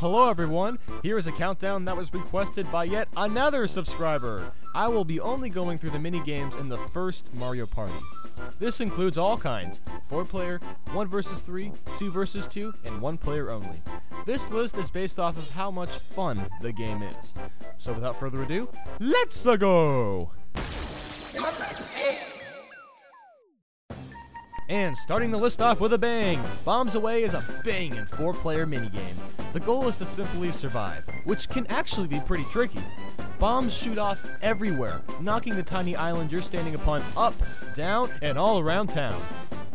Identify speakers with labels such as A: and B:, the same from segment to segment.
A: Hello everyone, here is a countdown that was requested by yet another subscriber. I will be only going through the mini games in the first Mario Party. This includes all kinds, 4-player, 1 vs 3, 2 vs 2, and 1 player only. This list is based off of how much fun the game is. So without further ado, let's go! And starting the list off with a bang, Bombs Away is a banging 4-player minigame. The goal is to simply survive, which can actually be pretty tricky. Bombs shoot off everywhere, knocking the tiny island you're standing upon up, down, and all around town.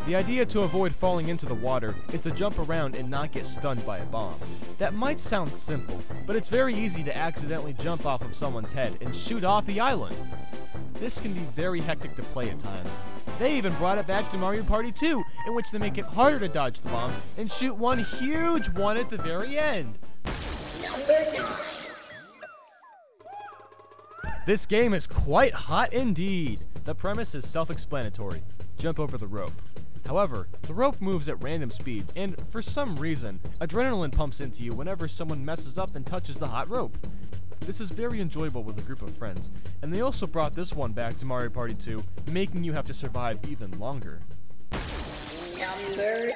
A: The idea to avoid falling into the water is to jump around and not get stunned by a bomb. That might sound simple, but it's very easy to accidentally jump off of someone's head and shoot off the island. This can be very hectic to play at times. They even brought it back to Mario Party 2, in which they make it harder to dodge the bombs and shoot one huge one at the very end. Number 9. This game is quite hot indeed. The premise is self-explanatory. Jump over the rope. However, the rope moves at random speeds, and for some reason, adrenaline pumps into you whenever someone messes up and touches the hot rope. This is very enjoyable with a group of friends, and they also brought this one back to Mario Party 2, making you have to survive even longer. Number 8.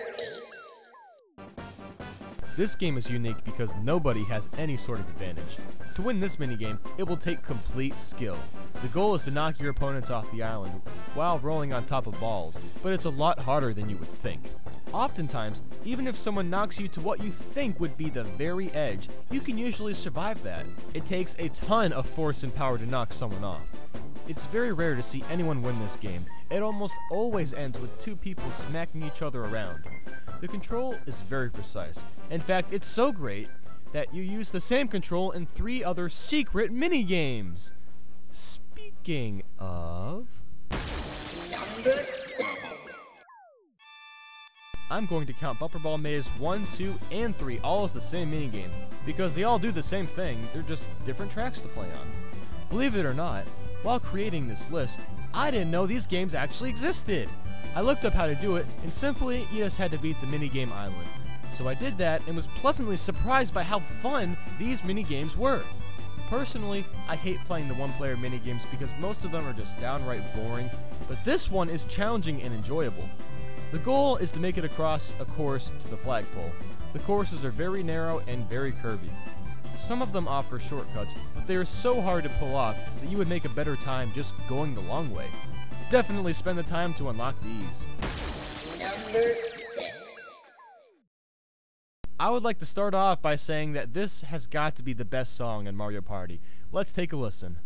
A: This game is unique because nobody has any sort of advantage. To win this minigame, it will take complete skill. The goal is to knock your opponents off the island while rolling on top of balls, but it's a lot harder than you would think. Oftentimes, even if someone knocks you to what you think would be the very edge, you can usually survive that. It takes a ton of force and power to knock someone off. It's very rare to see anyone win this game. It almost always ends with 2 people smacking each other around. The control is very precise. In fact, it's so great that you use the same control in 3 other secret mini-games. Speaking of... Number 7. I'm going to count Bumper Ball Maze 1, 2, and 3 all as the same minigame, because they all do the same thing, they're just different tracks to play on. Believe it or not, while creating this list, I didn't know these games actually existed. I looked up how to do it, and simply, you just had to beat the minigame island. So I did that, and was pleasantly surprised by how fun these minigames were. Personally, I hate playing the 1-player minigames because most of them are just downright boring, but this one is challenging and enjoyable. The goal is to make it across a course to the flagpole. The courses are very narrow and very curvy. Some of them offer shortcuts, but they are so hard to pull off that you would make a better time just going the long way. Definitely spend the time to unlock these. Number 6. I would like to start off by saying that this has got to be the best song in Mario Party. Let's take a listen.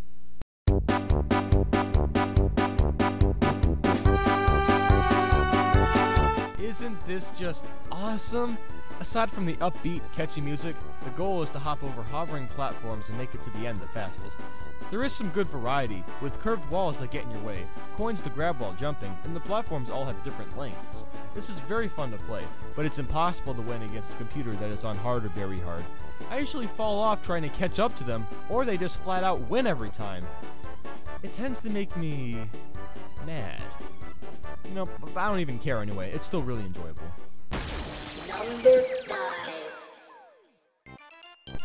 A: Isn't this just awesome? Aside from the upbeat, catchy music, the goal is to hop over hovering platforms and make it to the end the fastest. There is some good variety, with curved walls that get in your way, coins to grab while jumping, and the platforms all have different lengths. This is very fun to play, but it's impossible to win against a computer that is on hard or very hard. I usually fall off trying to catch up to them, or they just flat out win every time. It tends to make me mad. You know, I don't even care anyway, it's still really enjoyable. Number 5.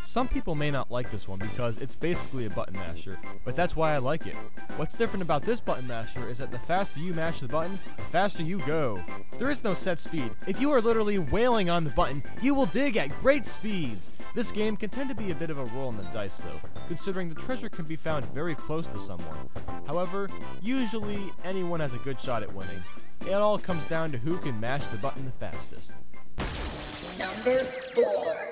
A: Some people may not like this one because it's basically a button masher, but that's why I like it. What's different about this button masher is that the faster you mash the button, the faster you go. There is no set speed. If you are literally wailing on the button, you will dig at great speeds. This game can tend to be a bit of a roll in the dice though, considering the treasure can be found very close to someone. However, usually anyone has a good shot at winning. It all comes down to who can mash the button the fastest. Number 4.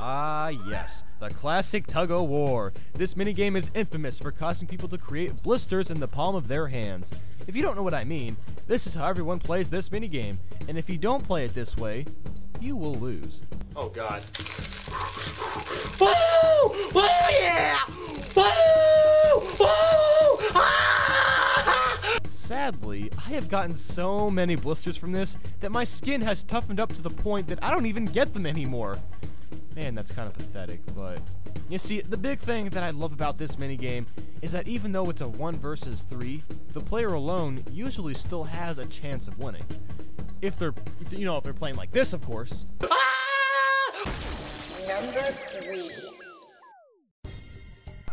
A: Ah yes, the classic Tug O War. This minigame is infamous for causing people to create blisters in the palm of their hands. If you don't know what I mean, this is how everyone plays this minigame, and if you don't play it this way, you will lose. Oh god. Woo! Oh yeah! Woo! Woo! Ah! Sadly, I have gotten so many blisters from this that my skin has toughened up to the point that I don't even get them anymore. Man, that's kind of pathetic, but... You see, the big thing that I love about this minigame is that even though it's a 1 vs 3, the player alone usually still has a chance of winning. If they're, if they're playing like this, of course. Ah!
B: Number 3.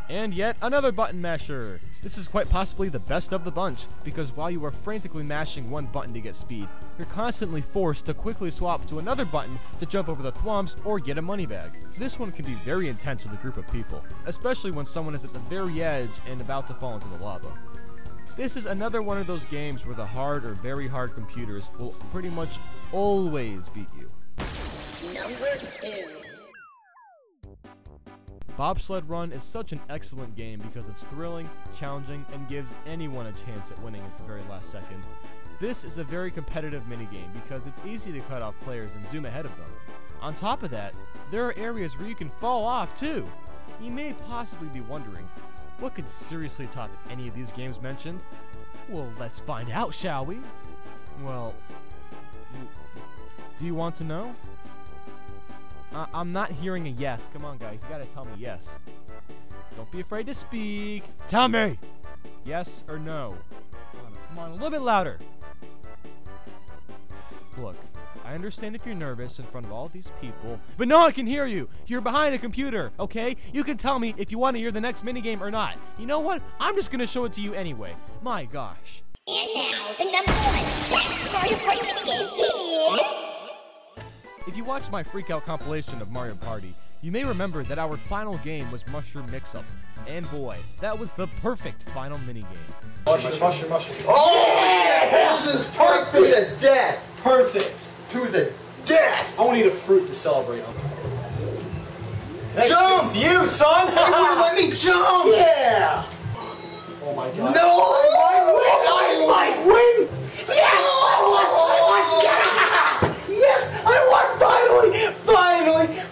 A: And yet another button masher. This is quite possibly the best of the bunch, because while you are frantically mashing one button to get speed, you're constantly forced to quickly swap to another button to jump over the thwomps or get a money bag. This one can be very intense with a group of people, especially when someone is at the very edge and about to fall into the lava. This is another one of those games where the hard or very hard computers will pretty much always beat you.
B: Number 2.
A: Bobsled Run is such an excellent game because it's thrilling, challenging, and gives anyone a chance at winning at the very last second. This is a very competitive minigame because it's easy to cut off players and zoom ahead of them. On top of that, there are areas where you can fall off too. You may possibly be wondering, what could seriously top any of these games mentioned? Well, let's find out, shall we? Well, do you want to know? I'm not hearing a yes. Come on, guys. You gotta tell me yes. Don't be afraid to speak. Tell me! Yes or no? Come on, a little bit louder. Look, I understand if you're nervous in front of all these people, but no one can hear you. You're behind a computer, okay? You can tell me if you want to hear the next minigame or not. You know what? I'm just gonna show it to you anyway. My gosh.
B: And now, the number 1 best Mario Party minigame is...
A: If you watched my Freak Out compilation of Mario Party, you may remember that our final game was Mushroom Mix-Up. And boy, that was the perfect final minigame.
C: Mushroom. Oh yeah! This is perfect to the death! Perfect! To the death! I want to eat a fruit to celebrate. Jump! It's you, son! You wouldn't let me jump! Yeah! Oh my god. No! I might win! Yes! Yes! I won!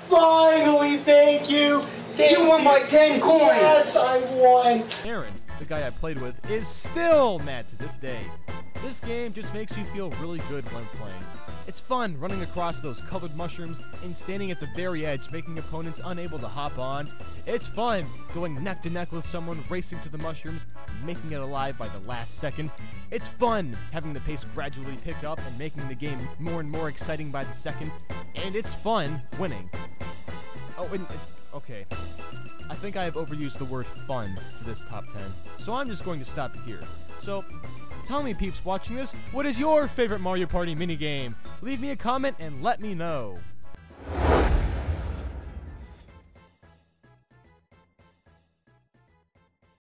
C: Finally! Thank you! You won by 10 coins! Yes, I won!
A: Aaron, the guy I played with, is still mad to this day. This game just makes you feel really good when playing. It's fun running across those colored mushrooms and standing at the very edge, making opponents unable to hop on. It's fun going neck to neck with someone, racing to the mushrooms, making it alive by the last second. It's fun having the pace gradually pick up and making the game more and more exciting by the second. And it's fun winning. Oh, okay. I think I have overused the word fun for this top 10, so I'm just going to stop it here. So, tell me, peeps watching this, what is your favorite Mario Party minigame? Leave me a comment and let me know.